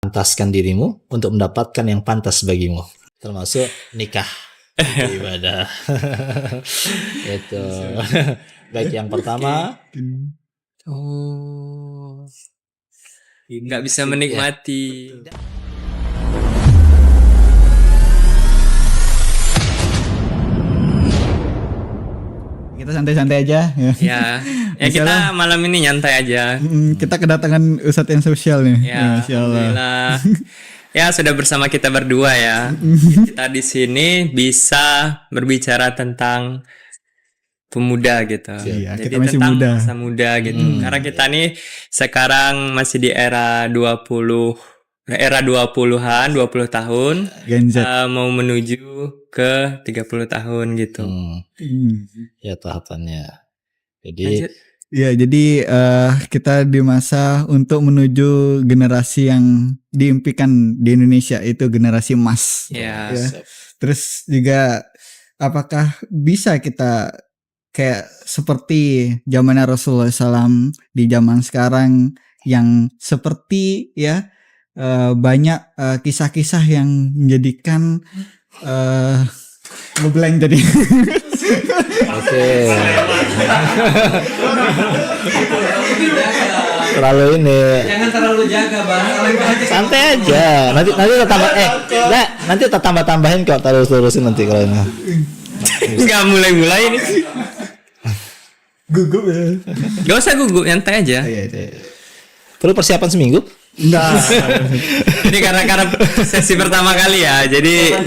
pantaskan dirimu untuk mendapatkan yang pantas bagimu, termasuk nikah. Itu ibadah. Itu. Baik, yang pertama, nggak bisa menikmati. Kita santai-santai aja Ya kita malam ini nyantai aja. Kita kedatangan Ustadz yang spesial nih. Ya, Masya Allah. alhamdulillah. Ya sudah bersama kita berdua ya. Kita di sini bisa berbicara tentang pemuda gitu. Iya, Jadi kita masih tentang muda. masa muda gitu. Karena kita nih sekarang masih di era 20-an, 20 tahun. Gen Z. Mau menuju ke 30 tahun gitu. ya tahapannya. Jadi Lanjut. Ya, jadi kita di masa untuk menuju generasi yang diimpikan di Indonesia, itu generasi emas. Ya. Terus juga apakah bisa kita kayak seperti zamannya Rasulullah SAW di zaman sekarang yang seperti banyak kisah-kisah yang menjadikan ngeblank tadi. oke. Terlalu ini. Jangan terlalu jaga Bang. Santai aja. Nanti kita tambah nanti kita tambah-tambahin kok, terus-terusin nanti kalau ini. Enggak mulai-mulai ini. Gugup ya. Gak usah gugup, nyantai aja. Perlu persiapan seminggu? Enggak. Ini karena sesi pertama kali ya, jadi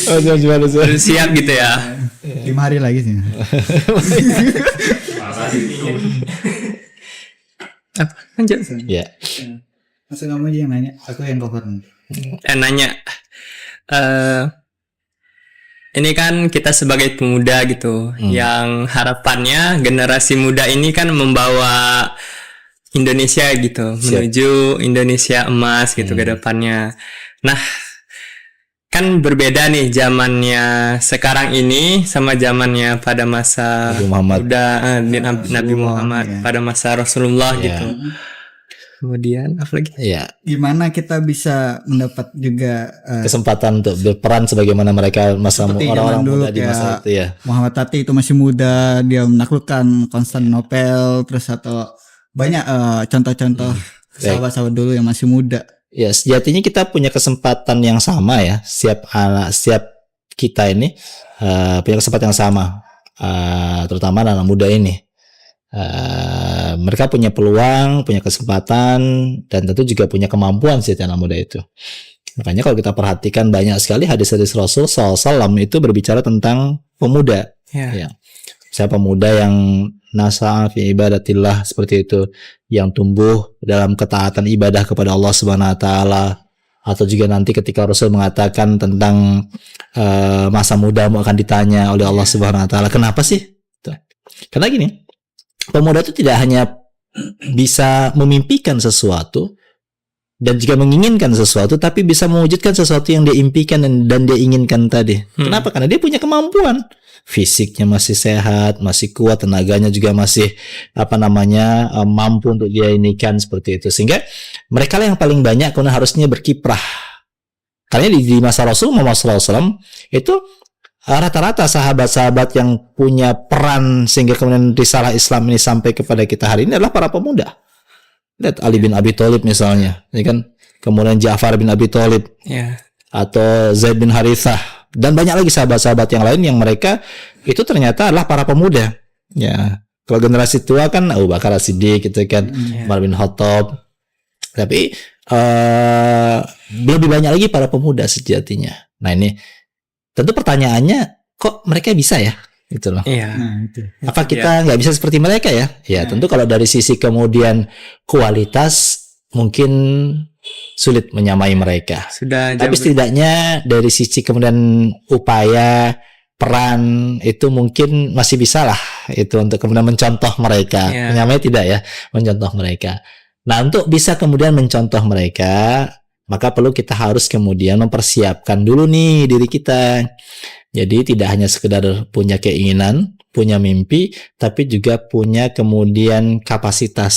harus siap gitu ya. 5 hari lagi sih. Apa? Lanjut. Ya. Masa kamu aja yang nanya, aku yang cover. Nanya. Ini kan kita sebagai pemuda gitu, yang harapannya generasi muda ini kan membawa Indonesia gitu, menuju Indonesia emas gitu ke depannya. Nah, kan berbeda nih zamannya sekarang ini sama zamannya pada masa Nabi Muhammad. Nabi Muhammad pada masa Rasulullah gitu. Kemudian apa lagi? Ya. Gimana kita bisa mendapat juga Kesempatan untuk berperan sebagaimana mereka masa seperti orang-orang zaman dulu muda di masa itu ya. Muhammad Tati itu masih muda, dia menaklukkan Konstantinopel, terus atau banyak contoh-contoh sahabat-sahabat dulu yang masih muda. Ya, sejatinya kita punya kesempatan yang sama ya. Setiap kita ini punya kesempatan yang sama, terutama anak muda ini. Mereka punya peluang, punya kesempatan, dan tentu juga punya kemampuan sih anak muda itu. Makanya kalau kita perhatikan banyak sekali hadis-hadis Rasul SAW itu berbicara tentang pemuda. Ya. Saya pemuda yang nasa'a fi ibadatillah, seperti itu, yang tumbuh dalam ketaatan ibadah kepada Allah Subhanahu wa taala. Atau juga nanti ketika Rasul mengatakan tentang masa mudamu akan ditanya oleh Allah Subhanahu wa taala, kenapa sih? Karena gini, pemuda itu tidak hanya bisa memimpikan sesuatu dan juga menginginkan sesuatu, tapi bisa mewujudkan sesuatu yang dia impikan dan dia inginkan tadi. Kenapa? Karena dia punya kemampuan. Fisiknya masih sehat, masih kuat, tenaganya juga masih mampu untuk dia inikan seperti itu. Sehingga mereka lah yang paling banyak kemudian harusnya berkiprah. Karena di masa Rasul Muhammad SAW itu rata-rata sahabat-sahabat yang punya peran sehingga kemudian risalah Islam ini sampai kepada kita hari ini adalah para pemuda. Lihat Ali bin Abi Thalib misalnya, ini kan, kemudian Ja'far bin Abi Thalib, atau Zaid bin Harithah, dan banyak lagi sahabat-sahabat yang lain yang mereka itu ternyata adalah para pemuda. Ya, kalau generasi tua kan Abu Bakar As-Siddiq gitu kan, Umar bin Khattab. Tapi lebih banyak lagi para pemuda sejatinya. Nah ini tentu pertanyaannya, kok mereka bisa ya? Gitu loh. Apa kita nggak bisa seperti mereka ya? Ya tentu kalau dari sisi kemudian kualitas mungkin sulit menyamai mereka. Tapi setidaknya dari sisi kemudian upaya, peran itu mungkin masih bisa lah itu untuk kemudian mencontoh mereka. Menyamai tidak ya, mencontoh mereka. Nah untuk bisa kemudian mencontoh mereka, maka perlu kita harus kemudian mempersiapkan dulu nih diri kita. Jadi tidak hanya sekedar punya keinginan, punya mimpi, tapi juga punya kemudian kapasitas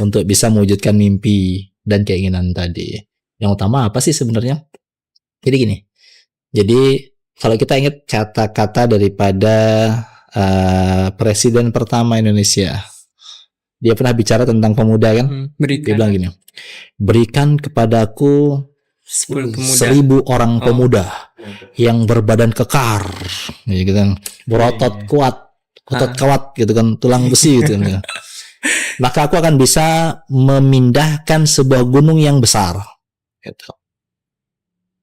untuk bisa mewujudkan mimpi dan keinginan tadi. Yang utama apa sih sebenarnya? Jadi gini. Jadi kalau kita ingat kata-kata daripada Presiden pertama Indonesia, dia pernah bicara tentang pemuda kan? Dia bilang gini, berikan kepadaku 1000 orang pemuda yang berbadan kekar, gitu kan, berotot kuat, otot kawat, gitu kan, tulang besi, gitu kan. Maka aku akan bisa memindahkan sebuah gunung yang besar. Gitu.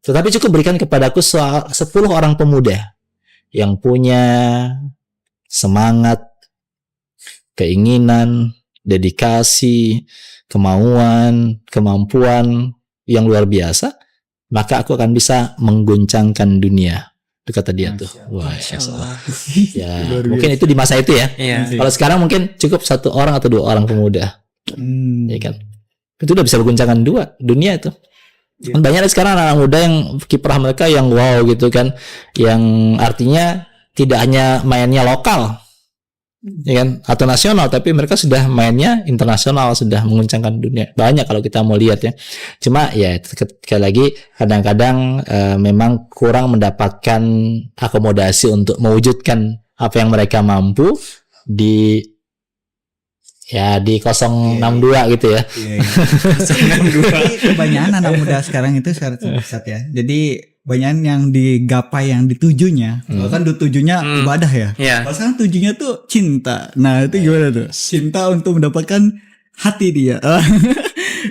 Tetapi cukup berikan kepadaku 10 orang pemuda yang punya semangat, keinginan, dedikasi, kemauan, kemampuan yang luar biasa, maka aku akan bisa mengguncangkan dunia. Itu kata dia tuh. Wah, Allah. Ya, mungkin itu di masa itu ya. Kalau sekarang mungkin cukup 1 orang atau 2 orang pemuda. Ya kan? Itu udah bisa mengguncangkan dunia itu. Kan banyak sekarang anak muda yang kiprah mereka yang wow gitu kan, yang artinya tidak hanya mainnya lokal, ya kan, atau nasional, tapi mereka sudah mainnya internasional, sudah mengguncangkan dunia. Banyak kalau kita mau lihat ya. Cuma ya sekali lagi kadang-kadang memang kurang mendapatkan akomodasi untuk mewujudkan apa yang mereka mampu di 062 gitu ya. 062. Kebanyakan anak muda sekarang itu ya. Jadi banyak yang digapai yang ditujunya. Kalau kan tujunya ibadah ya. Kalau sekarang tujunya tuh cinta. Nah, itu gimana tuh? Cinta untuk mendapatkan hati dia.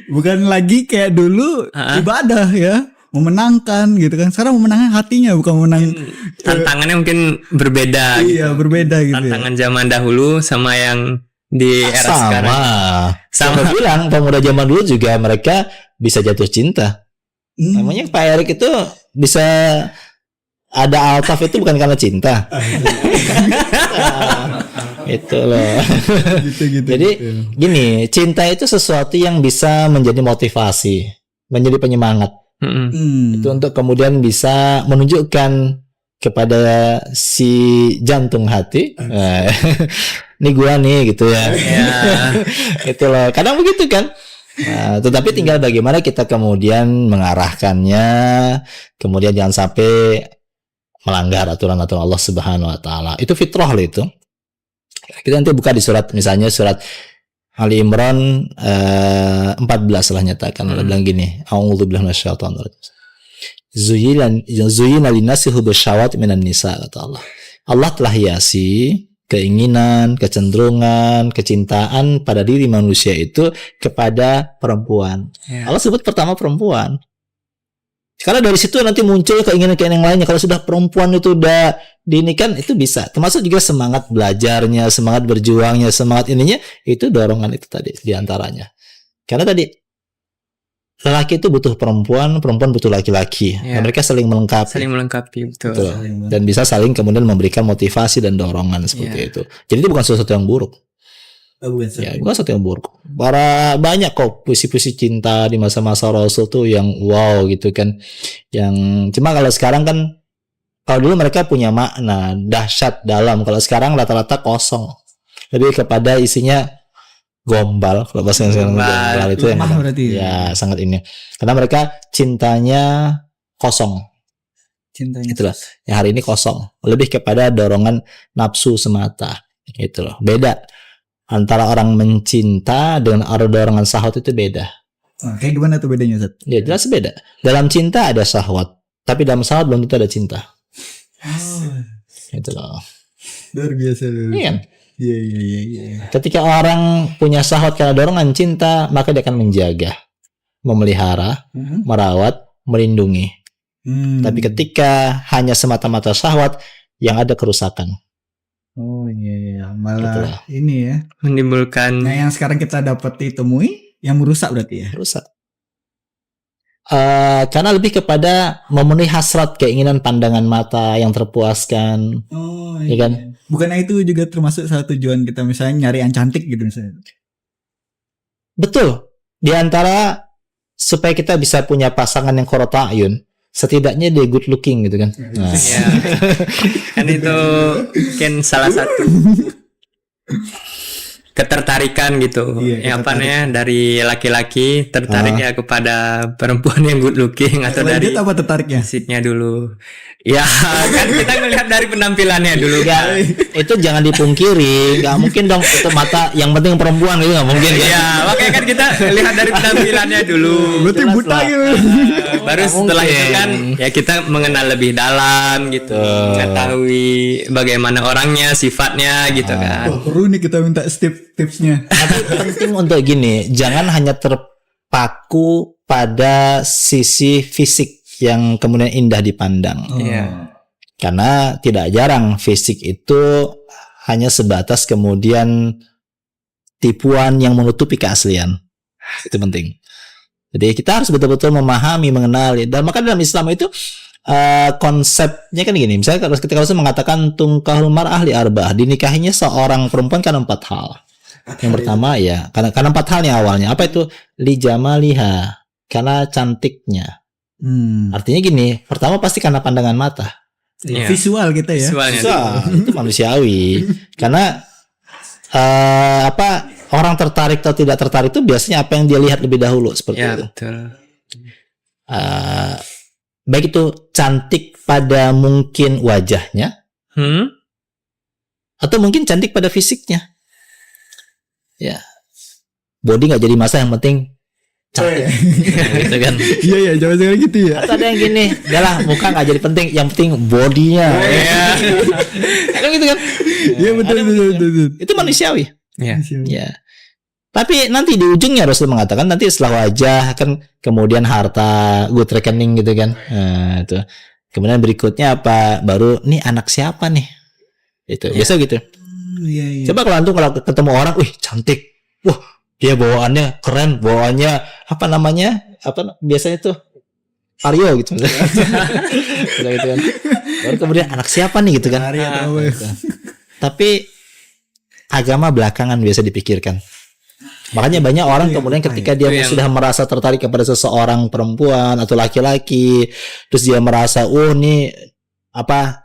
Bukan lagi kayak dulu ibadah ya. Memenangkan gitu kan. Sekarang memenangkan hatinya, bukan memenang. Tantangannya mungkin berbeda. Iya, berbeda gitu. Tantangan zaman dahulu sama yang di era sekarang. Sama bilang pemuda zaman dulu juga mereka bisa jatuh cinta. Namanya Pak Erik itu bisa ada altaf itu bukan karena cinta. Itu loh. Gitu. Jadi gini, cinta itu sesuatu yang bisa menjadi motivasi, menjadi penyemangat. Itu untuk kemudian bisa menunjukkan kepada si jantung hati, ini gua nih gitu ya. Itu loh. Kadang begitu kan. Nah, tetapi tinggal bagaimana kita kemudian mengarahkannya, kemudian jangan sampai melanggar aturan-aturan Allah Subhanahu wa taala. Itu fitrah loh itu. Kita nanti buka di surat, misalnya surat Ali Imran 14 lah nyatakan, Allah bilang gini, a'udzubillahi minasyaitonir rajim. Zuyyina linnasi hubbus syahawati minan nisa, kata Allah. Allah telah hiasi keinginan, kecenderungan, kecintaan pada diri manusia itu kepada perempuan. Allah sebut pertama perempuan. Karena dari situ nanti muncul keinginan-keinginan lainnya. Kalau sudah perempuan itu udah diinikan, itu bisa. Termasuk juga semangat belajarnya, semangat berjuangnya, semangat ininya, itu dorongan itu tadi diantaranya. Karena tadi lelaki itu butuh perempuan, perempuan butuh laki-laki. Dan mereka saling melengkapi. Betul. Dan bisa saling kemudian memberikan motivasi dan dorongan seperti itu. Jadi itu bukan sesuatu yang buruk. Bukan sesuatu yang buruk. Banyak kok puisi-puisi cinta di masa-masa Rasul tuh yang wow gitu kan. Yang cuma kalau sekarang kan, kalau dulu mereka punya makna dahsyat dalam. Kalau sekarang rata-rata kosong. Lebih kepada isinya gombal, kalau bahasa gombal itu yang ya sangat ini. Karena mereka cintanya kosong. Itulah. Yang hari ini kosong. Lebih kepada dorongan nafsu semata. Gitu loh. Beda antara orang mencinta dengan dorongan syahwat itu beda. Kayak gimana tuh bedanya, Zat? Ya jelas beda. Dalam cinta ada syahwat, tapi dalam syahwat belum tentu ada cinta. Gitu loh. Luar biasa. Iya. Iya. Ketika orang punya syahwat karena dorongan cinta, maka dia akan menjaga, memelihara, merawat, melindungi. Tapi ketika hanya semata-mata syahwat, yang ada kerusakan. Oh iya, malah Itulah. Ini ya menimbulkan. Nah, yang sekarang kita dapat ditemui yang merusak berarti ya. Rusak. Karena lebih kepada memenuhi hasrat, keinginan pandangan mata yang terpuaskan. Oh iya kan? Bukannya itu juga termasuk salah tujuan kita misalnya nyari yang cantik gitu misalnya. Betul. Di antara supaya kita bisa punya pasangan yang qurrata ayun, setidaknya dia good looking gitu kan. Nah. Ya. Kan itu mungkin salah satu. ketertarikan gitu. Ya apa namanya, dari laki-laki tertarik ya kepada perempuan yang good looking, atau dari apa tertariknya? fisiknya dulu. Ya kan kita ngelihat dari penampilannya dulu kan. Itu jangan dipungkiri, nggak mungkin dong itu mata yang penting perempuan gitu, nggak mungkin kan? Ya makanya kan kita lihat dari penampilannya dulu. Berarti buta gitu. Baru setelah itu kan ya kita mengenal lebih dalam gitu, mengetahui bagaimana orangnya, sifatnya gitu kan. Perlu nih kita minta tipsnya. Tapi penting untuk gini, jangan hanya terpaku pada sisi fisik yang kemudian indah dipandang. Karena tidak jarang fisik itu hanya sebatas kemudian tipuan yang menutupi keaslian. Itu penting. Jadi kita harus betul-betul memahami, mengenali. Dan maka dalam Islam itu konsepnya kan gini. Misalnya ketika Rasul mengatakan tungkahul mar'ah li arba'ah, dinikahinya seorang perempuan karena 4 hal. Yang pertama ya, karena 4 hal nih awalnya. Apa itu? Li jamaliha, karena cantiknya. Artinya gini, pertama pasti karena pandangan mata. Visual kita ya. Visual itu manusiawi. Karena orang tertarik atau tidak tertarik itu biasanya apa yang dia lihat lebih dahulu seperti itu. Betul. Baik itu cantik pada mungkin wajahnya, atau mungkin cantik pada fisiknya. Ya, body nggak jadi masalah, yang penting cantik. Gitu kan. Iya jangan sekali gitu ya. Atau ada yang gini, udahlah muka nggak jadi penting, yang penting bodinya. Kan gitu kan? Iya betul. Itu manusiawi. Ya. Tapi nanti di ujungnya Rasul mengatakan nanti setelah wajah kan kemudian harta, good reckoning gitu kan. Nah, itu. Kemudian berikutnya apa? Baru nih anak siapa nih? Itu. Biasa gitu. Coba kalau antum kalau ketemu orang, wih cantik. Wah, dia bawaannya keren, bawaannya apa namanya? Biasanya tuh Aryo gitu. Gitu kan. Baru kemudian anak siapa nih gitu kan. Gitu. Tapi agama belakangan biasa dipikirkan. Makanya banyak orang kemudian ketika dia sudah merasa tertarik kepada seseorang perempuan atau laki-laki, terus dia merasa nih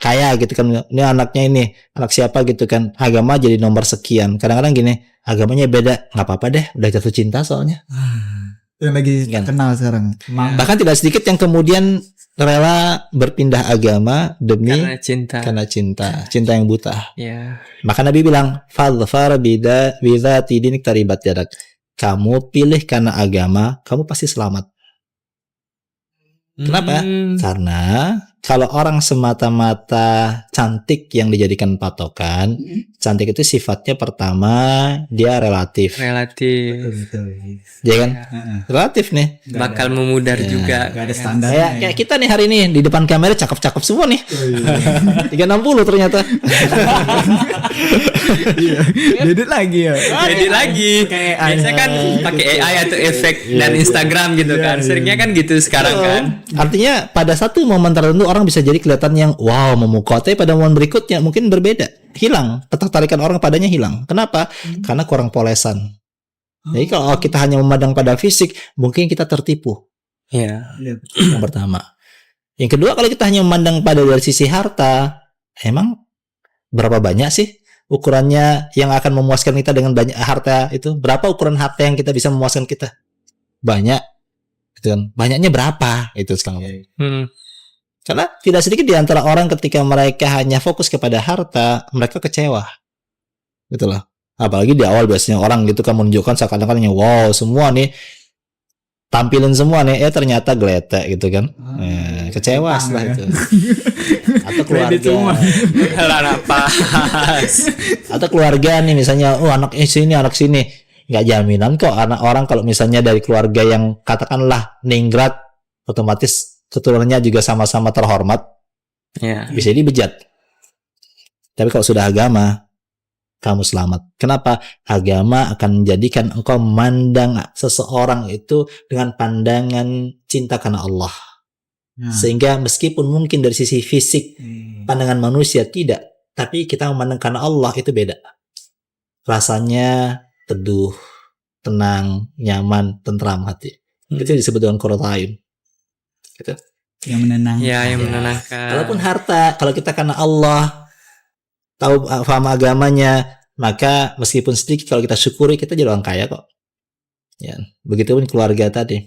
kaya gitu kan, ini anaknya ini anak siapa gitu kan, agama jadi nomor sekian. Kadang-kadang gini, agamanya beda, nggak apa-apa deh, udah jatuh cinta soalnya. Yang lagi kenal sekarang. Bahkan tidak sedikit yang kemudian rela berpindah agama demi karena cinta yang buta. Maka Nabi bilang, fadfar bidzati dinik taribat yadak. Kamu pilih karena agama, kamu pasti selamat. Kenapa? Karena kalau orang semata-mata cantik yang dijadikan patokan, cantik itu sifatnya pertama dia relatif. Ya kan? Relatif nih. Bakal memudar juga. Gak ada standar. Kayak kita nih hari ini di depan kamera cakep-cakep semua nih. 360 ternyata. Edit lagi ya. Edit lagi. Biasanya kan pakai AI atau efek dan Instagram gitu kan. Seringnya kan gitu sekarang kan. Artinya pada satu momen tertentu orang bisa jadi kelihatan yang wow memukau, tapi pada momen berikutnya mungkin berbeda, hilang ketertarikan orang padanya hilang. Kenapa? Karena kurang polesan. Jadi kalau kita hanya memandang pada fisik, mungkin kita tertipu. Yang pertama. Yang kedua, kalau kita hanya memandang pada dari sisi harta, emang berapa banyak sih ukurannya yang akan memuaskan kita dengan banyak harta itu? Berapa ukuran harta yang kita bisa memuaskan kita? Banyak. Banyaknya berapa itu sekarang. Karena tidak sedikit di antara orang ketika mereka hanya fokus kepada harta, mereka kecewa. Gitu loh. Apalagi di awal biasanya orang gitu kan menunjukkan seakan-akan wow semua nih tampilin semua nih, ternyata geletek gitu kan. Kecewa setelah itu. Atau keluarga. Atau keluarga nih misalnya, anak sini. Nggak jaminan kok anak orang kalau misalnya dari keluarga yang katakanlah ningrat, otomatis keturunannya juga sama-sama terhormat, bisa dibejat. Tapi kalau sudah agama, kamu selamat. Kenapa? Agama akan menjadikan engkau memandang seseorang itu dengan pandangan cinta karena Allah. Sehingga meskipun mungkin dari sisi fisik pandangan manusia tidak, tapi kita memandang karena Allah itu beda. Rasanya teduh, tenang, nyaman, tentram hati. Itu disebut dengan qurratu a'yun. Gitu. Yang menenangkan. Yang menenangkan. Walaupun harta, kalau kita karena Allah tahu paham agamanya, maka meskipun sedikit kalau kita syukuri kita jadi orang kaya kok. Ya, begitupun keluarga tadi.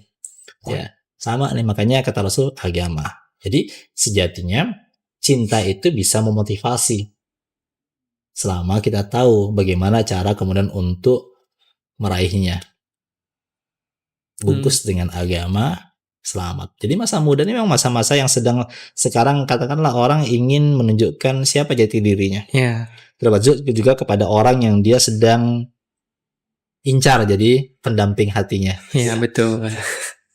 Ya, sama nih makanya kata Rasul agama. Jadi sejatinya cinta itu bisa memotivasi selama kita tahu bagaimana cara kemudian untuk meraihnya. Bungkus dengan agama, selamat. Jadi masa muda ini memang masa-masa yang sedang sekarang katakanlah orang ingin menunjukkan siapa jati dirinya. Ya. Termasuk juga kepada orang yang dia sedang incar jadi pendamping hatinya. Iya, betul.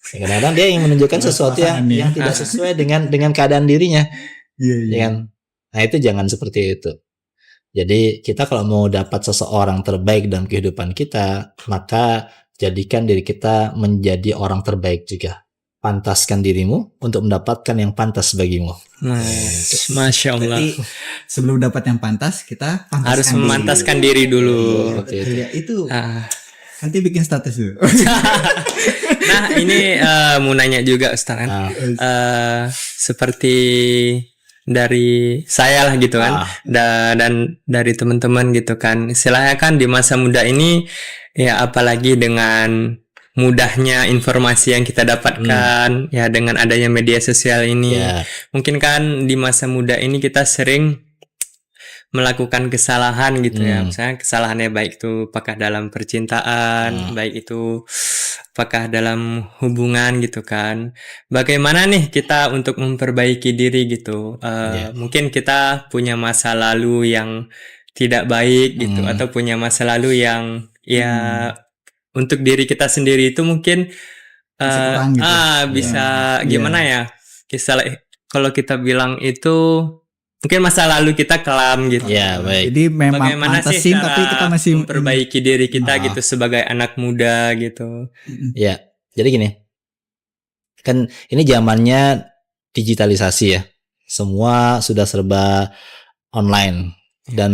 Kadang-kadang dia ingin menunjukkan sesuatu yang tidak sesuai dengan keadaan dirinya. Iya. Nah, itu jangan seperti itu. Jadi kita kalau mau dapat seseorang terbaik dalam kehidupan kita, maka jadikan diri kita menjadi orang terbaik juga. Pantaskan dirimu untuk mendapatkan yang pantas bagimu. Masya Allah. Berarti sebelum dapat yang pantas, kita harus memantaskan diri dulu. Itu nanti bikin status dulu. Nah, ini mau nanya juga Ustaz kan. Seperti dari saya lah gitu kan, dan dari teman-teman gitu kan. Istilahnya kan di masa muda ini ya, apalagi dengan mudahnya informasi yang kita dapatkan ya dengan adanya media sosial ini, mungkin kan di masa muda ini kita sering melakukan kesalahan gitu ya. Misalnya kesalahannya baik itu apakah dalam percintaan, baik itu apakah dalam hubungan gitu kan. Bagaimana nih kita untuk memperbaiki diri gitu. Mungkin kita punya masa lalu yang tidak baik gitu, atau punya masa lalu yang ya untuk diri kita sendiri itu mungkin gitu. Bisa gimana ya? Kalau kita bilang itu mungkin masa lalu kita kelam gitu. Ya, baik. Jadi memang bagaimana sih tapi kita masih memperbaiki diri kita gitu sebagai anak muda gitu. Ya, jadi gini. Kan ini zamannya digitalisasi ya. Semua sudah serba online dan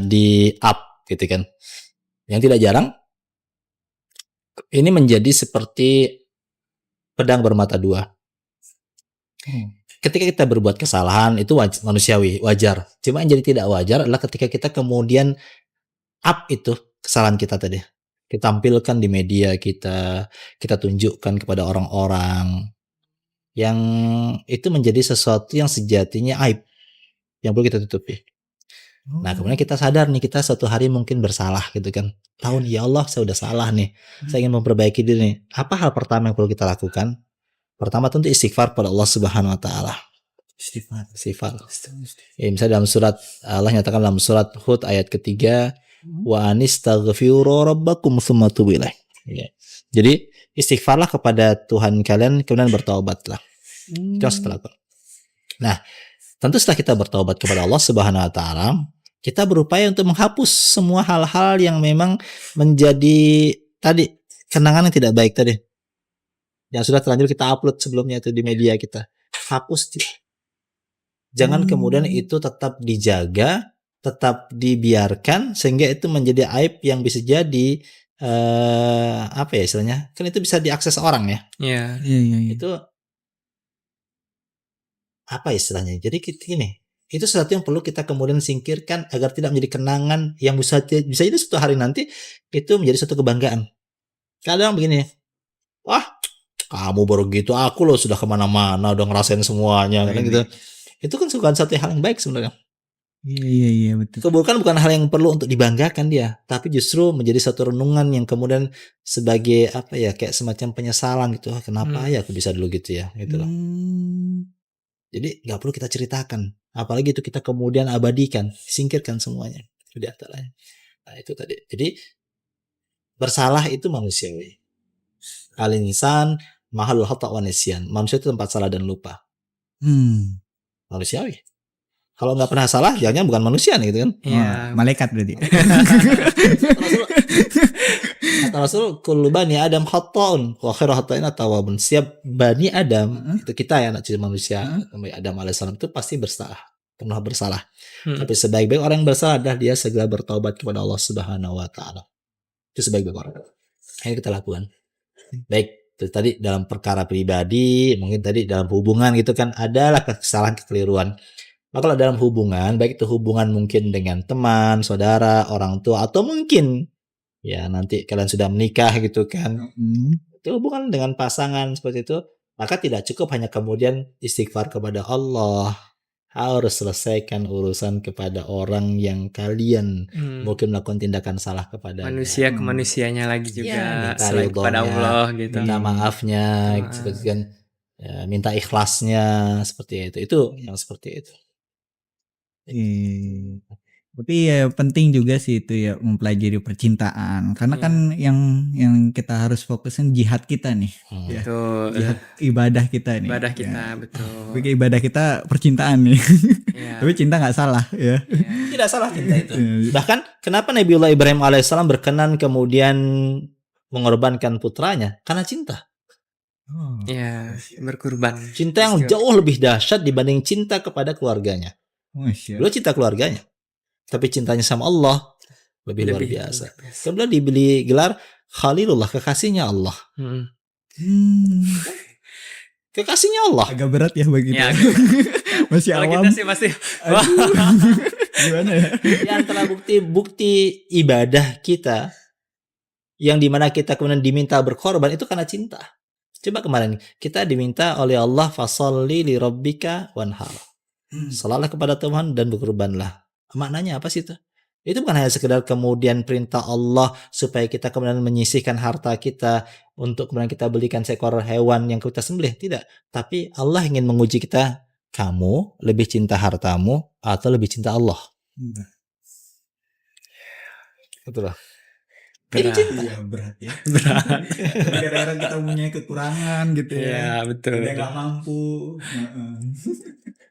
di up gitu kan. Yang tidak jarang ini menjadi seperti pedang bermata dua. Ketika kita berbuat kesalahan itu manusiawi, wajar. Cuma yang jadi tidak wajar adalah ketika kita kemudian up itu kesalahan kita tadi. Kita tampilkan di media kita tunjukkan kepada orang-orang, yang itu menjadi sesuatu yang sejatinya aib yang perlu kita tutupi. Nah, kemudian kita sadar nih, kita suatu hari mungkin bersalah gitu kan. Tahu nih, ya Allah saya udah salah nih. Saya ingin memperbaiki diri nih. Apa hal pertama yang perlu kita lakukan? Pertama tentu istighfar pada Allah Subhanahu wa taala. Istighfar. Ya, misalnya dalam surat Allah nyatakan dalam surat Hud ayat ketiga, wa anistaghfiru rabbakum tsumma tubu ilaih. Ya. Jadi istighfarlah kepada Tuhan kalian kemudian bertaubatlah. Itu setelah itu. Nah, tentu setelah kita bertaubat kepada Allah Subhanahu wa taala, kita berupaya untuk menghapus semua hal-hal yang memang menjadi tadi kenangan yang tidak baik tadi. Yang sudah terlanjur kita upload sebelumnya itu di media kita. Hapus. Jangan kemudian itu tetap dijaga, tetap dibiarkan sehingga itu menjadi aib yang bisa jadi apa ya istilahnya? Kan itu bisa diakses orang ya. Iya. Itu apa istilahnya? Jadi gini, itu sesuatu yang perlu kita kemudian singkirkan agar tidak menjadi kenangan yang bisa jadi suatu hari nanti itu menjadi suatu kebanggaan. Kadang begini, wah kamu baru gitu, aku loh sudah kemana-mana, udah ngerasain semuanya, kan gitu. Itu kan bukan satu hal yang baik sebenarnya. Iya betul. Bukan hal yang perlu untuk dibanggakan dia, tapi justru menjadi satu renungan yang kemudian sebagai apa ya, kayak semacam penyesalan gitu. Kenapa ya aku bisa dulu gitu ya, gitu loh. Jadi nggak perlu kita ceritakan, apalagi itu kita kemudian abadikan, singkirkan semuanya di antaranya. Nah itu tadi. Jadi bersalah itu manusiawi. Al-insan mahalul khata' wa nisyan. Manusia itu tempat salah dan lupa. Manusiawi. Kalau nggak pernah salah, jangan bukan manusia nih, gitu kan? Ya, malaikat berarti. Kata Rasul, kullu bani Adam khata'un wa khairu khata'in at-tawwabun. Setiap bani Adam, itu kita ya, anak cucu manusia, Adam alaihissalam itu pasti bersalah, pernah bersalah. Tapi sebaik-baik orang yang bersalah adalah dia segera bertaubat kepada Allah Subhanahu wa taala. Itu sebaik-baik orang. Ini kita lakukan. Baik, tadi dalam perkara pribadi, mungkin tadi dalam hubungan gitu kan, adalah kesalahan, kekeliruan. Maka kalau dalam hubungan, baik itu hubungan mungkin dengan teman, saudara, orang tua, atau mungkin ya nanti kalian sudah menikah gitu kan, itu hubungan dengan pasangan seperti itu, maka tidak cukup hanya kemudian istighfar kepada Allah, harus selesaikan urusan kepada orang yang kalian mungkin melakukan tindakan salah kepada manusia ke manusianya lagi juga, minta selain kepada Allah gitu, minta maafnya, seperti kan, ya, minta ikhlasnya seperti itu yang seperti itu. Berarti ya penting juga sih itu ya mempelajari percintaan, karena kan yang kita harus fokusin jihad kita nih, betul. Jihad ibadah kita nih. Ibadah kita, betul. Tapi ibadah kita percintaan nih. Tapi cinta nggak salah ya. Tidak salah cinta itu. Bahkan kenapa Nabiullah Ibrahim alaihissalam berkenan kemudian mengorbankan putranya? Karena cinta. Ya, berkurban. Cinta yang jauh lebih dahsyat dibanding cinta kepada keluarganya. Beliau cinta keluarganya, tapi cintanya sama Allah lebih luar biasa. Kemudian dibeli gelar Khalilullah, kekasihnya Allah. Kekasihnya Allah. Agak berat ya bagi kita. Masih awam. Kita sih pasti. Gimana ya? Di antara bukti ibadah kita yang dimana kita kemudian diminta berkorban itu karena cinta. Coba kemarin kita diminta oleh Allah fasolli li rabbika wanhar. Salatlah kepada Tuhan dan berkorbanlah. Maknanya apa sih itu? Itu bukan hanya sekedar kemudian perintah Allah supaya kita kemudian menyisihkan harta kita untuk kemudian kita belikan seekor hewan yang kita sembelih. Tidak. Tapi Allah ingin menguji kita. Kamu lebih cinta hartamu atau lebih cinta Allah? Betul lah. Berat. Iya, berat ya. Berat. Kadang-kadang kita punya kekurangan gitu ya. Iya, betul. Dia nggak mampu.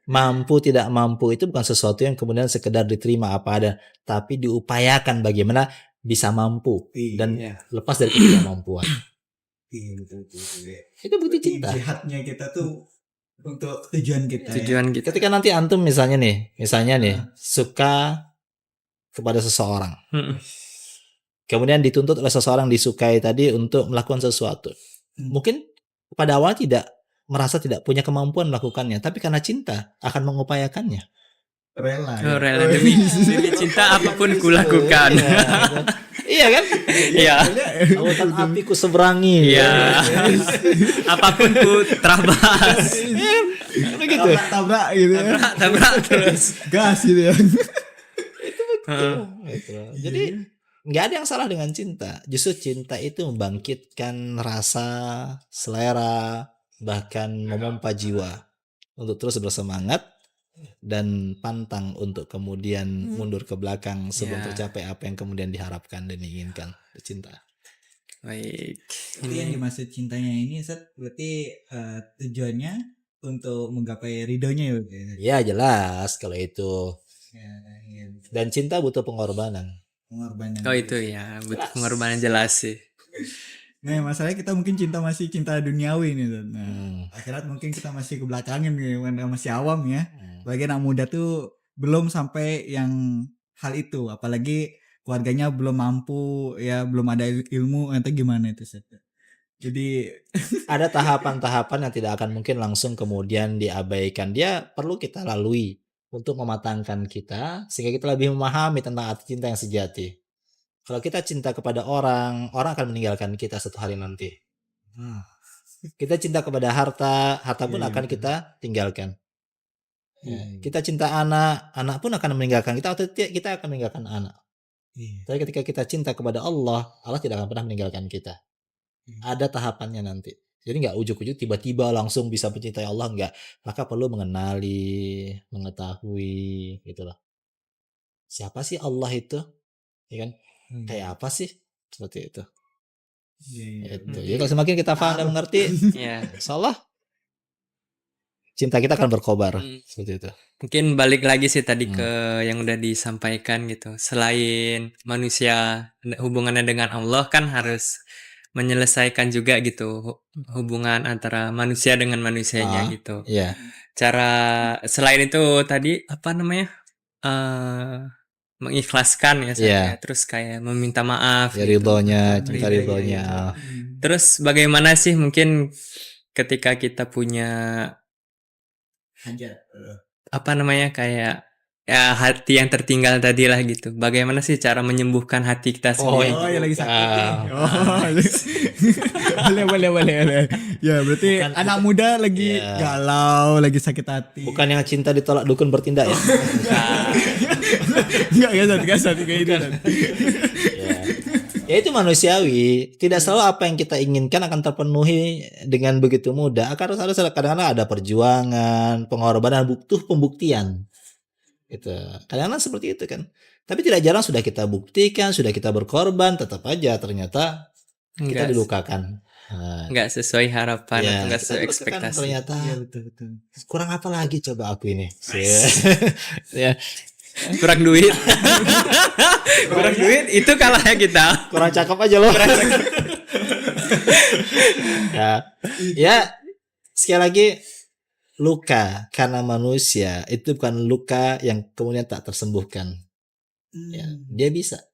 Mampu tidak mampu itu bukan sesuatu yang kemudian sekedar diterima apa ada, tapi diupayakan bagaimana bisa mampu dan lepas dari ketidakmampuan. Betul. Itu bukti cinta. Jihadnya kita tuh untuk tujuan kita. Ketika nanti antum misalnya nih suka kepada seseorang, kemudian dituntut oleh seseorang disukai tadi untuk melakukan sesuatu, mungkin pada awal merasa tidak punya kemampuan melakukannya, tapi karena cinta akan mengupayakannya. Rela demi cinta apapun kulakukan. Iya kan? Iya. Lautan api ku seberangi. Iya. Apapun ku terabas. Begitu. Tabrak gitu ya. Tabrak terus. Gas gitu ya. Itu betul. Jadi nggak ada yang salah dengan cinta. Justru cinta itu membangkitkan rasa, selera, bahkan memompa jiwa untuk terus bersemangat dan pantang untuk kemudian mundur ke belakang sebelum tercapai apa yang kemudian diharapkan dan diinginkan. Cinta. Baik. Tapi yang dimaksud cintanya ini berarti tujuannya untuk menggapai ridhonya ya? Ya jelas kalau itu. Dan cinta butuh pengorbanan. Oh itu ya, butuh pengorbanan jelas sih. Nah masalahnya kita mungkin masih cinta duniawi nih. Nah, akhirat mungkin kita masih kebelakangin nih, masih awam ya. Bagi anak muda tuh belum sampai yang hal itu, apalagi keluarganya belum mampu ya, belum ada ilmu atau gimana itu. Jadi ada tahapan-tahapan yang tidak akan mungkin langsung kemudian diabaikan. Dia perlu kita lalui untuk mematangkan kita sehingga kita lebih memahami tentang arti cinta yang sejati. Kalau kita cinta kepada orang akan meninggalkan kita suatu hari nanti. Kita cinta kepada harta pun akan kita tinggalkan. Kita cinta anak pun akan meninggalkan kita atau kita akan meninggalkan anak. Tapi ketika kita cinta kepada Allah tidak akan pernah meninggalkan kita. Ada tahapannya nanti. Jadi nggak ujuk-ujuk tiba-tiba langsung bisa mencintai Allah, nggak. Maka perlu mengenali, mengetahui, gitulah. Siapa sih Allah itu? Ya kan? Kayak apa sih seperti itu? Jadi kalau semakin kita paham dan mengerti, insyaallah cinta kita akan berkobar seperti itu. Mungkin balik lagi sih tadi ke yang udah disampaikan gitu. Selain manusia hubungannya dengan Allah kan harus menyelesaikan juga gitu hubungan antara manusia dengan manusianya gitu. Cara selain itu tadi apa namanya? Mengikhlaskan ya terus kayak meminta maaf ya, gitu. Cinta ridhonya. Terus bagaimana sih mungkin ketika kita punya apa namanya, kayak ya hati yang tertinggal tadi lah gitu. Bagaimana sih cara menyembuhkan hati kita sendiri? Oh ya lagi sakit nih. Boleh. Ya berarti bukan, anak muda lagi galau, lagi sakit hati. Bukan yang cinta ditolak dukun bertindak ya? Enggak kayak itu. Ya itu manusiawi. Tidak selalu apa yang kita inginkan akan terpenuhi dengan begitu mudah. Akan harus kadang-kadang ada perjuangan, pengorbanan, butuh pembuktian. Gitu. Kadang-kadang seperti itu kan. Tapi tidak jarang sudah kita buktikan, sudah kita berkorban, tetap aja ternyata kita dilukakan. Nggak sesuai harapan atau nggak sesuai ekspektasi. Ternyata betul. Kurang apa lagi coba aku ini? Ya. Kurang duit. Kurang duit itu kalahnya kita. Kurang cakep aja loh. Ya, sekali lagi, luka karena manusia itu bukan luka yang kemudian tak tersembuhkan. Ya, dia bisa.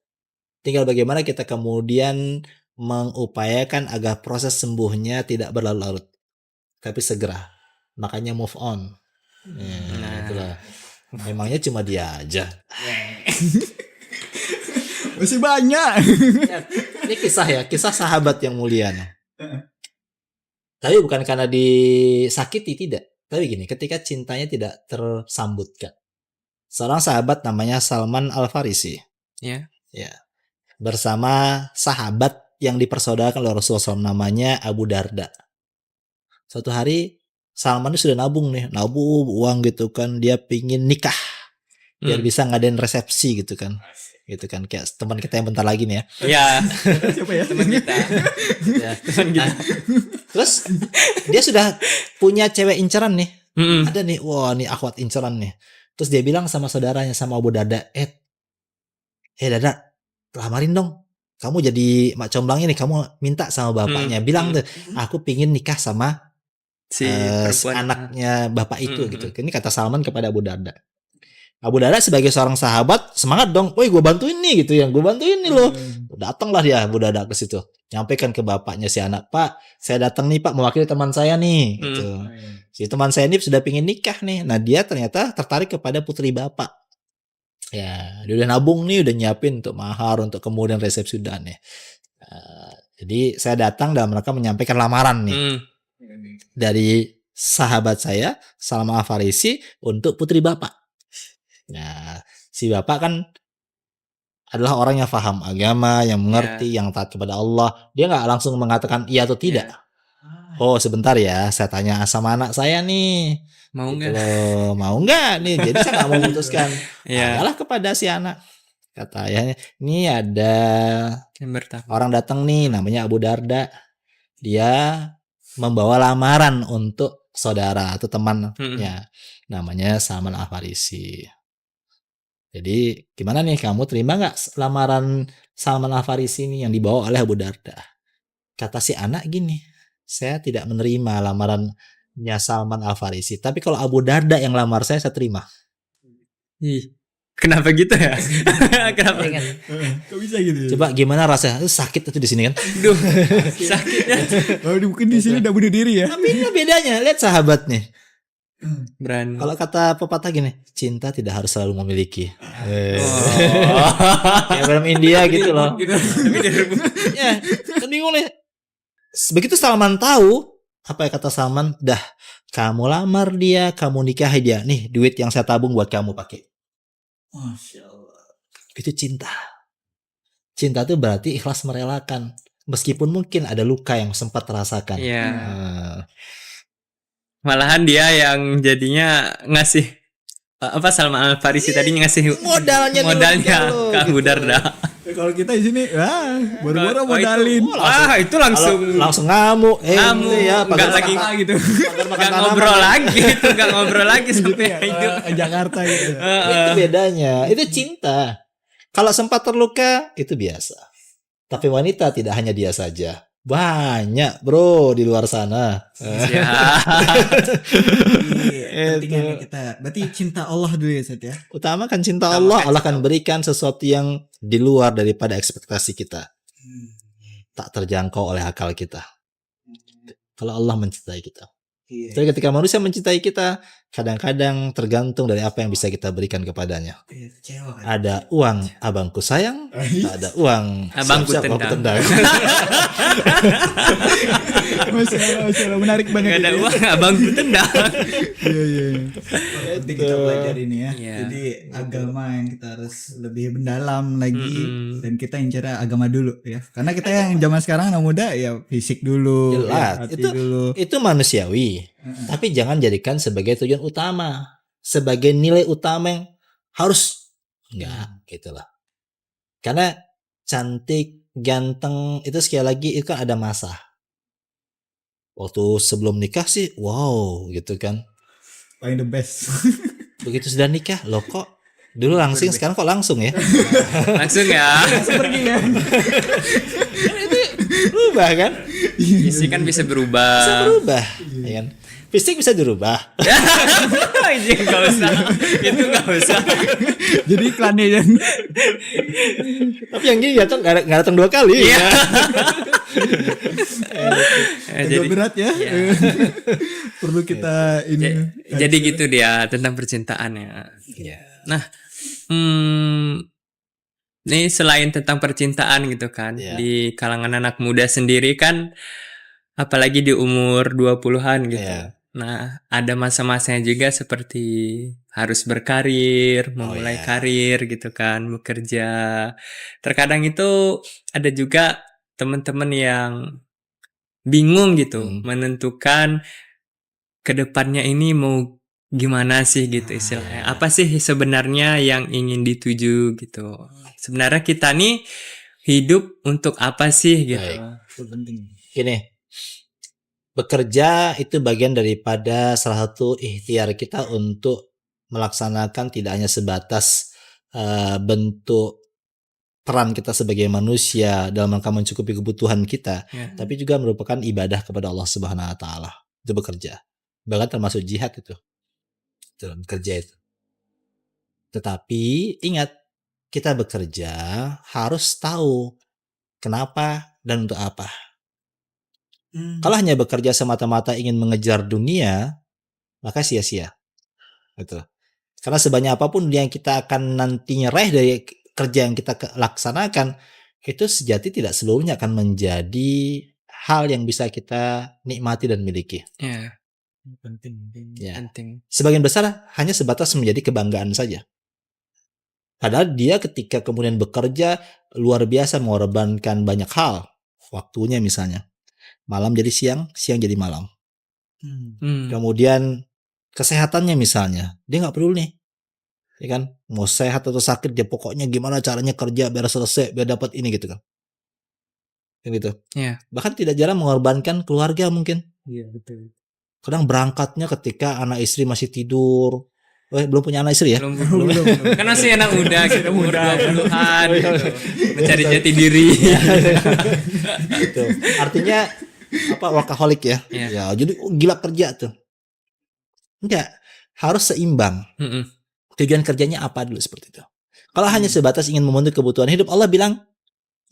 Tinggal bagaimana kita kemudian mengupayakan agar proses sembuhnya tidak berlarut-larut, tapi segera. Makanya move on. Itulah. Memangnya cuma dia aja. Masih banyak. Ini kisah sahabat yang mulia. Tapi bukan karena disakiti, tidak. Tapi gini, ketika cintanya tidak tersambutkan. Seorang sahabat namanya Salman Al-Farisi. Ya. Bersama sahabat yang dipersaudarakan oleh Rasulullah SAW namanya Abu Darda. Suatu hari Salman itu sudah nabung uang gitu kan, dia pingin nikah biar bisa ngadain resepsi gitu kan kayak teman kita yang bentar lagi nih ya. Iya. Siapa ya? Teman kita. Teman kita. Terus dia sudah punya cewek inceran nih. Ada nih, wah nih akhwat inceran nih. Terus dia bilang sama saudaranya, sama Abu Darda, Dada, lamarin dong. Kamu jadi mak comblang ini, kamu minta sama bapaknya, bilang tuh, aku pingin nikah sama si anaknya bapak itu gitu. Ini kata Salman kepada Abu Darda. Abu Darda sebagai seorang sahabat semangat dong. Woi, gue bantuin nih gitu ya. Gue bantuin nih loh. Datanglah dia Abu Darda ke situ. Nyampaikan ke bapaknya si anak, "Pak, saya datang nih Pak mewakili teman saya nih." Gitu. Si teman saya ini sudah pingin nikah nih. Nah, dia ternyata tertarik kepada putri bapak. Ya, dia udah nabung nih, udah nyiapin untuk mahar, untuk kemudian resepsi udah nih. Jadi saya datang dalam rangka menyampaikan lamaran nih. Dari sahabat saya Salman Al-Farisi untuk putri bapak. Nah, si bapak kan adalah orang yang paham agama, yang mengerti, yang taat kepada Allah. Dia nggak langsung mengatakan iya atau tidak. Oh, sebentar ya, saya tanya sama anak saya nih. Mau nggak? Mau nggak nih? Jadi saya nggak mau memutuskan. Tanyalah kepada si anak. Kata ayahnya, ini ada orang datang nih, namanya Abu Darda. Dia membawa lamaran untuk saudara atau temannya, namanya Salman Al-Farisi. Jadi gimana nih, kamu terima nggak lamaran Salman Al-Farisi ini yang dibawa oleh Abu Darda? Kata si anak gini, saya tidak menerima lamarannya Salman Al-Farisi, tapi kalau Abu Darda yang lamar saya terima. Kenapa gitu ya? Kenapa? Kok bisa gitu? Coba gimana rasanya? Sakit itu di sini kan? Duh, sakitnya. Mungkin di sini udah bunuh diri ya. Tapi ini bedanya, lihat sahabat nih. Berani. Kalau kata pepatah gini, cinta tidak harus selalu memiliki. Kayak film India gitu loh. Ya, kan bingung nih. Begitu Salman tahu, apa yang kata Salman? Dah, kamu lamar dia, kamu nikahi dia. Nih, duit yang saya tabung buat kamu pakai. Masya Allah. Itu cinta. Cinta itu berarti ikhlas merelakan, meskipun mungkin ada luka yang sempat terasakan. Malahan dia yang jadinya ngasih Salman Al-Farisi tadi ngasih modalnya ke Abu Darda. Kalau kita di sini, baru-baru modalin. Itu langsung ngamuk. Enggak lagi gitu. Enggak ngobrol lagi, enggak ngobrol lagi sampai hidup Jakarta gitu. Itu bedanya. Itu cinta. Kalau sempat terluka itu biasa. Tapi wanita tidak hanya dia saja. Banyak bro di luar sana. Pentingnya kita. Berarti cinta Allah dulu ya Seth ya. Utamakan cinta Allah. Allah akan berikan sesuatu yang di luar daripada ekspektasi kita. Tak terjangkau oleh akal kita. Kalau Allah mencintai kita. Jadi ketika manusia mencintai kita, kadang-kadang tergantung dari apa yang bisa kita berikan kepadanya. Ada uang, abangku sayang. Ada uang, abangku tendang. Masya Allah, menarik banget. Ada uang, abangku tendang. Iya. Penting kita belajar ini ya. Jadi agama yang kita harus lebih mendalam lagi, dan kita incar agama dulu ya. Karena kita yang zaman sekarang anak muda ya fisik dulu, jelas. Itu manusiawi. Tapi jangan jadikan sebagai tujuan utama, sebagai nilai utama yang harus enggak gitulah. Karena cantik, ganteng itu sekali lagi itu kan ada masa. Waktu sebelum nikah sih wow gitu kan. Paling the best. Begitu sudah nikah loh kok dulu langsing sekarang kok langsung ya. Langsung ya. Seperti kan. Itu berubah kan? Fisik kan bisa berubah. Bisa berubah, ya kan? Fisik bisa dirubah. Gak usah. Itu gak usah. Jadi iklannya kan. Tapi yang gini gak datang 2 kali. Iya. Jadi berat ya. Perlu kita ini. Jadi gitu dia tentang percintaan ya. Nah, ini selain tentang percintaan gitu kan, di kalangan anak muda sendiri kan, apalagi di umur 20-an gitu. Nah, ada masa-masanya juga seperti harus berkarir, memulai karir gitu kan, bekerja. Terkadang itu ada juga teman-teman yang bingung gitu menentukan kedepannya ini mau gimana sih gitu istilahnya. Apa sih sebenarnya yang ingin dituju gitu. Sebenarnya kita nih hidup untuk apa sih gitu. Gini, bekerja itu bagian daripada salah satu ikhtiar kita untuk melaksanakan tidak hanya sebatas bentuk peran kita sebagai manusia dalam rangka mencukupi kebutuhan kita, tapi juga merupakan ibadah kepada Allah Subhanahu wa taala. Itu bekerja. Bahkan termasuk jihad itu. Dalam kerja itu. Tetapi ingat, kita bekerja harus tahu kenapa dan untuk apa. Kalau hanya bekerja semata-mata ingin mengejar dunia, maka sia-sia. Gitu. Karena sebanyak apapun yang kita akan nantinya raih dari kerja yang kita laksanakan, itu sejati tidak seluruhnya akan menjadi hal yang bisa kita nikmati dan miliki. Penting. Sebagian besar hanya sebatas menjadi kebanggaan saja. Padahal dia ketika kemudian bekerja luar biasa mengorbankan banyak hal. Waktunya misalnya. Malam jadi siang, siang jadi malam. Kemudian kesehatannya misalnya. Dia gak perlu nih. Ya kan? Mau sehat atau sakit, dia pokoknya gimana caranya kerja biar selesai, biar dapat ini gitu kan. Gitu. Bahkan tidak jarang mengorbankan keluarga mungkin. Iya, betul. Kadang berangkatnya ketika anak istri masih tidur. Belum punya anak istri ya? Belum. Kan masih anak muda gitu, umur 20-an gitu. Mencari jati diri. Gitu. Artinya workaholic ya. Ya, jadi gila kerja tuh. Enggak, harus seimbang. Tujuan kerjanya apa dulu seperti itu. Kalau hanya sebatas ingin memenuhi kebutuhan hidup, Allah bilang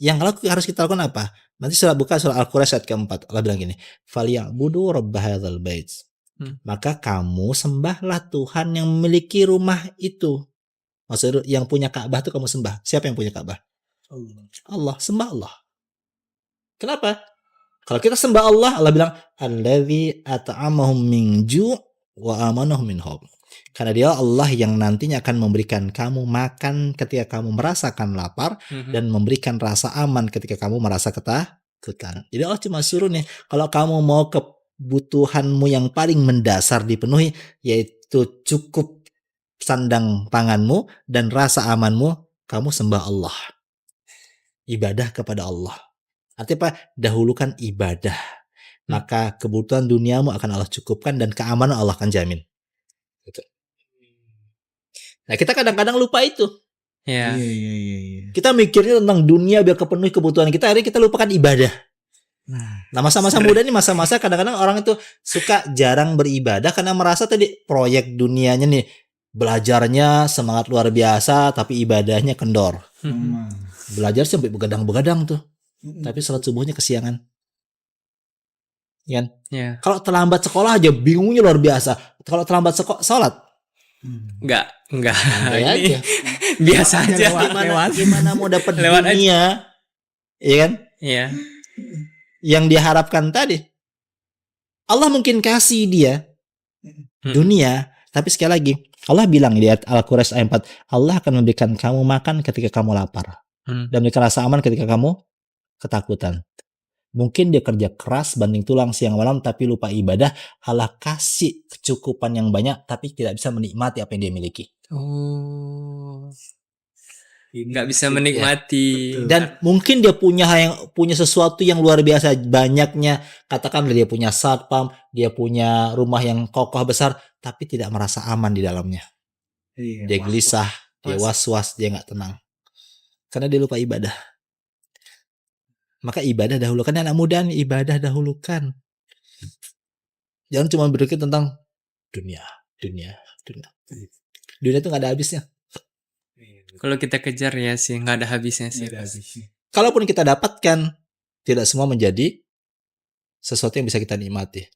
yang harus kita lakukan apa? Nanti buka surah Al-Qur'an ayat keempat. Allah bilang gini, "Falyabudu rabb hadzal bait." Maka kamu sembahlah Tuhan yang memiliki rumah itu. Maksudnya yang punya Ka'bah itu kamu sembah. Siapa yang punya Ka'bah? Allah. Sembah Allah. Kenapa? Kalau kita sembah Allah, Allah bilang, "Allazi at'amahum min ju' wa amanahum min khauf." Karena dia Allah yang nantinya akan memberikan kamu makan ketika kamu merasakan lapar dan memberikan rasa aman ketika kamu merasa ketakutan. Jadi Allah cuma suruh nih, kalau kamu mau kebutuhanmu yang paling mendasar dipenuhi, yaitu cukup sandang panganmu dan rasa amanmu, kamu sembah Allah. Ibadah kepada Allah. Artinya apa? Dahulukan ibadah. Maka kebutuhan duniamu akan Allah cukupkan dan keamanan Allah akan jamin. Gitu. Nah, kita kadang-kadang lupa itu. Iya. Kita mikirnya tentang dunia biar kepenuhi kebutuhan kita, akhirnya kita lupakan ibadah. Nah, masa-masa muda ini masa-masa kadang-kadang orang itu suka jarang beribadah karena merasa tadi proyek dunianya nih, belajarnya semangat luar biasa tapi ibadahnya kendor. Belajar sampai begadang-begadang tuh. Tapi salat subuhnya kesiangan. Kan? Ya. Kalau terlambat sekolah aja bingungnya luar biasa. Kalau terlambat sholat, enggak. santai Ini aja. biasa aja. Gimana mau dapat Lewat dunia, iya kan? Iya. Yang dia harapkan tadi. Allah mungkin kasih dia dunia, tapi sekali lagi Allah bilang di ayat Al-Qur'an ayat 4, Allah akan memberikan kamu makan ketika kamu lapar dan memberikan rasa aman ketika kamu ketakutan. Mungkin dia kerja keras banting tulang siang malam tapi lupa ibadah, Allah kasih kecukupan yang banyak tapi tidak bisa menikmati apa yang dia miliki. Oh. Nggak bisa menikmati. Dan mungkin dia punya sesuatu yang luar biasa banyaknya. Katakanlah dia punya satpam, dia punya rumah yang kokoh besar, tapi tidak merasa aman di dalamnya. Dia gelisah, dia was-was, dia nggak tenang. Karena dia lupa ibadah. Maka ibadah dahulukan, anak muda nih, ibadah dahulukan. Jangan cuma berpikir tentang dunia. Dunia itu nggak ada habisnya. Kalau kita kejar ya sih nggak ada habisnya sih. Kalaupun kita dapatkan, tidak semua menjadi sesuatu yang bisa kita nikmati.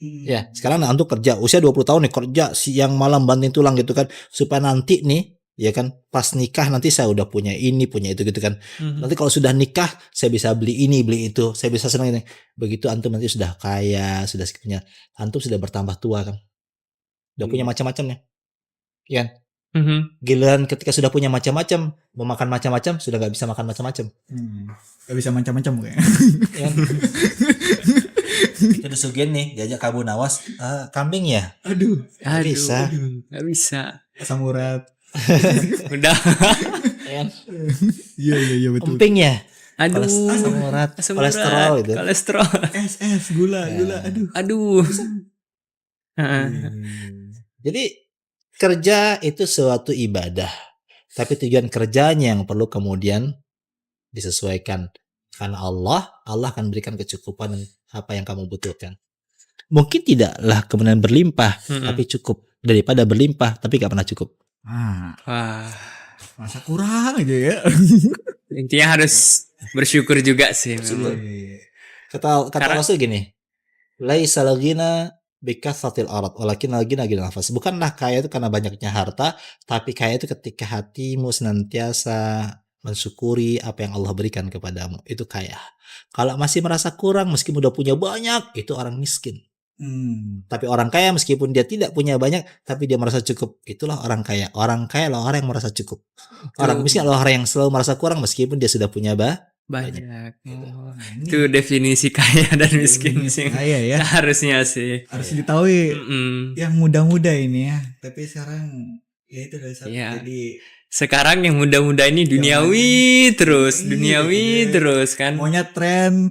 Ya, sekarang antum kerja usia 20 tahun nih, kerja siang malam banting tulang gitu kan, supaya nanti nih, ya kan, pas nikah nanti saya udah punya ini, punya itu gitu kan. Nanti kalau sudah nikah saya bisa beli ini, beli itu, saya bisa senang ini. Begitu antum nanti sudah kaya, sudah punya, antum sudah bertambah tua kan. Udah punya macam-macam ya. Kan? Giliran ketika sudah punya macam-macam, mau makan macam-macam, sudah nggak bisa makan macam-macam. Nggak bisa macam-macam kayak. Ya. Terus sugen nih, diajak Kabu Nawas, kambing ya? Aduh, nggak bisa. Asam urat. Udah. Iya betul. Emping ya? Aduh. Asam urat, kolesterol itu. Kolesterol. Gula. Aduh. Jadi kerja itu suatu ibadah, tapi tujuan kerjanya yang perlu kemudian disesuaikan. Karena Allah akan berikan kecukupan apa yang kamu butuhkan. Mungkin tidaklah kemudian berlimpah, tapi cukup, daripada berlimpah tapi gak pernah cukup. Wah, masa kurang aja ya. Intinya harus bersyukur juga sih. Kata Rasul gini, laisa lagina bikatsatil arad walakin lagina nafas. Bukanlah kaya itu karena banyaknya harta, tapi kaya itu ketika hatimu senantiasa mensyukuri apa yang Allah berikan kepadamu. Itu kaya. Kalau masih merasa kurang meskipun udah punya banyak, itu orang miskin. Tapi orang kaya meskipun dia tidak punya banyak tapi dia merasa cukup, itulah orang kaya. Orang kaya adalah orang yang merasa cukup. Orang miskin adalah orang yang selalu merasa kurang meskipun dia sudah punya banyak. Itu definisi kaya dan miskin sih. Kaya ya. Harusnya sih. Harus diketahui yang muda-muda ini ya. Tapi sekarang ya itu dari satu. Jadi sekarang yang muda-muda ini duniawi terus kan. Maunya tren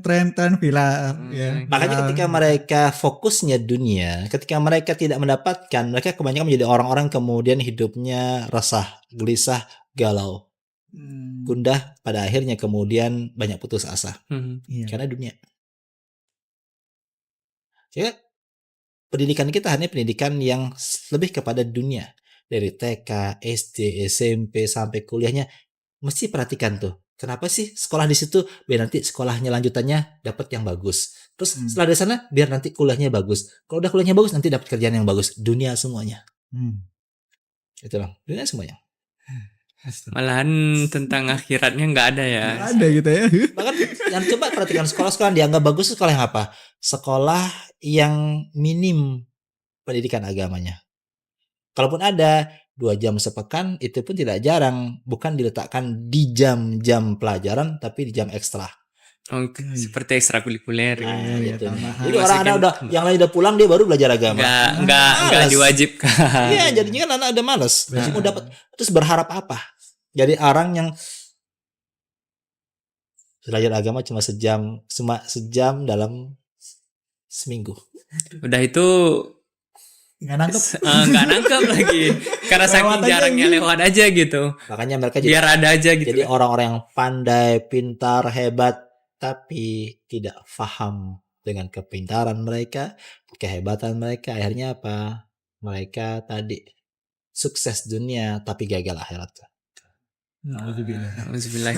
villa ya. Makanya ketika mereka fokusnya dunia, ketika mereka tidak mendapatkan, mereka kebanyakan menjadi orang-orang kemudian hidupnya resah, gelisah, galau, gundah, pada akhirnya kemudian banyak putus asa. Karena dunia. Ya, pendidikan kita hanya pendidikan yang lebih kepada dunia. Dari TK, SD, SMP sampai kuliahnya mesti perhatikan tuh. Kenapa sih sekolah di situ? Biar nanti sekolahnya lanjutannya dapat yang bagus. Terus setelah dari sana biar nanti kuliahnya bagus. Kalau udah kuliahnya bagus nanti dapat kerjaan yang bagus. Dunia semuanya. Itu bang. Dunia semuanya. Malahan tentang akhiratnya nggak ada ya. Nggak ada gitu ya. Bahkan yang coba perhatikan sekolah-sekolah yang dianggap bagus, sekolah yang apa? Sekolah yang minim pendidikan agamanya. Kalaupun ada 2 jam sepekan, itu pun tidak jarang. Bukan diletakkan di jam-jam pelajaran, tapi di jam ekstra. Seperti ekstrakurikuler. Gitu. Jadi orang ada udah yang lain udah pulang, dia baru belajar agama. Nggak diwajibkan. Iya, jadinya kan anak ada malas. Mau dapat, terus berharap apa? Jadi orang yang belajar agama cuma sejam dalam seminggu. Udah itu nggak nangkep lagi karena saking jarangnya lewat aja gitu. Makanya mereka biar ada aja gitu. Jadi orang-orang yang pandai, pintar, hebat, tapi tidak paham dengan kepintaran mereka, kehebatan mereka. Akhirnya apa? Mereka tadi sukses dunia tapi gagal akhirat. Alhamdulillah.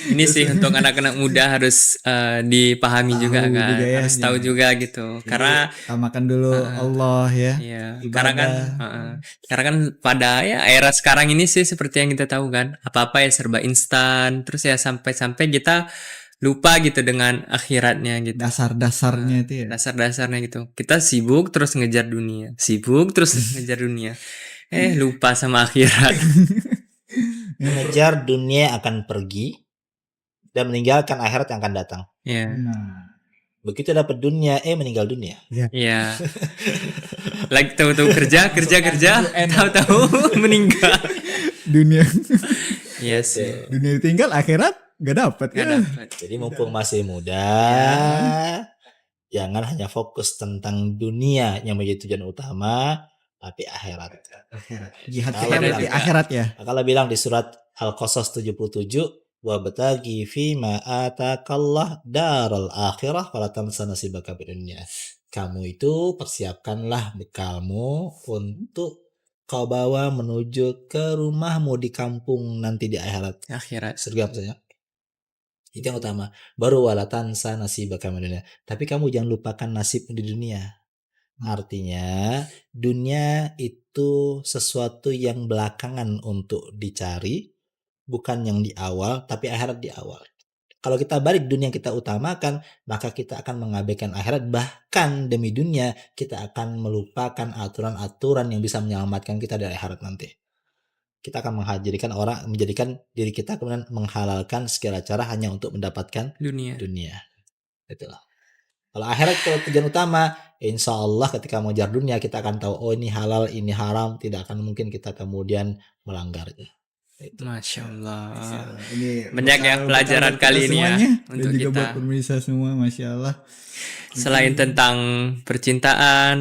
Ini sih untuk anak-anak muda harus dipahami Tahu juga kan, juga ya, harus tahu juga gitu. Karena utamakan dulu Allah ya. iya, Ibadah. karena kan pada ya era sekarang ini sih seperti yang kita tahu kan, apa-apa ya serba instan, terus ya sampai-sampai kita lupa gitu dengan akhiratnya gitu. Dasar-dasarnya itu ya. Dasar-dasarnya gitu. Kita sibuk terus ngejar dunia, sibuk terus ngejar dunia. Lupa sama akhirat. Mengejar dunia akan pergi dan meninggalkan akhirat yang akan datang. Iya. Nah, Begitu dapat dunia, meninggal dunia. Iya. Lagi tahu-tahu kerja, tahu-tahu meninggal. dunia Iya sih. dunia ditinggal, akhirat gak dapat Gak ya. dapat. Jadi mumpung masih muda, jangan hanya fokus tentang dunia yang menjadi tujuan utama, tapi akhirat. Jihad Kalau kita bilang- di akhirat ya. Allah bilang di surat Al-Qasas 77, wabtaghi fima atakallah daral akhirah wala tansa nasibaka fid dunya. Kamu itu persiapkanlah bekalmu untuk kau bawa menuju ke rumahmu di kampung nanti di akhirat. Akhirat. Surga maksudnya. Itu yang utama. Baru wala tansa nasibaka fid dunya. Tapi kamu jangan lupakan nasib di dunia. Artinya dunia itu sesuatu yang belakangan untuk dicari, bukan yang di awal, tapi akhirat di awal. Kalau kita balik dunia yang kita utamakan, maka kita akan mengabaikan akhirat. Bahkan demi dunia, kita akan melupakan aturan-aturan yang bisa menyelamatkan kita dari akhirat nanti. Kita akan menjadikan diri kita kemudian menghalalkan segala cara hanya untuk mendapatkan Dunia. Itulah. Kalau akhirat kalau tujuan utama, insya Allah ketika mengejar dunia kita akan tahu, oh ini halal, ini haram, tidak akan mungkin kita kemudian melanggarnya. Itu. Masya Allah. Ini Banyak ya pelajaran kali ini ya dan untuk juga kita. buat pemirsa semua, Masya Allah. Selain tentang percintaan,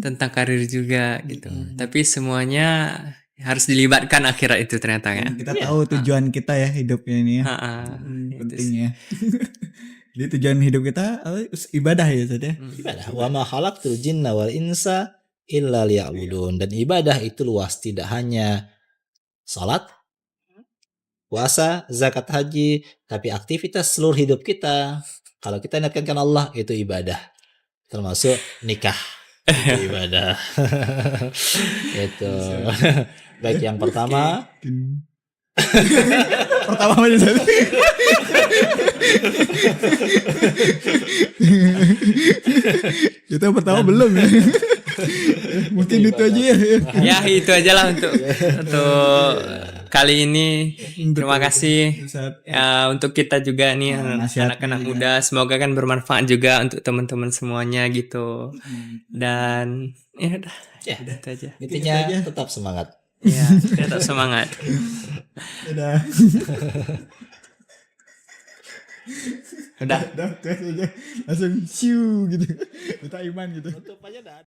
tentang karir juga gitu. Tapi semuanya harus dilibatkan akhirat itu ternyata ya. Kita tahu tujuan kita ya hidupnya ini ya. Itu Penting sih. ya. Jadi tujuan hidup kita ibadah ya Ustaz ya. Ibadah. Wa ma khalaqtul jinna wal insa illa liya'budun. Dan ibadah itu luas, tidak hanya salat, puasa, zakat, haji, tapi aktivitas seluruh hidup kita. Kalau kita niatkan Allah itu ibadah. Termasuk nikah. Itu ibadah. Itu. Baik yang pertama, Pertama aja Ustaz. Itu pertama belum ya. Mungkin itu aja ya. Ya itu aja lah untuk kali ini. Terima kasih ya untuk kita juga nih anak-anak muda. Semoga kan bermanfaat juga untuk teman-teman semuanya gitu. Dan ya udah. Itu aja. intinya tetap semangat. Ya, tetap semangat. Udah. Udah. Udah, aja. Langsung siu gitu. Kita iman gitu. Tutup aja dah.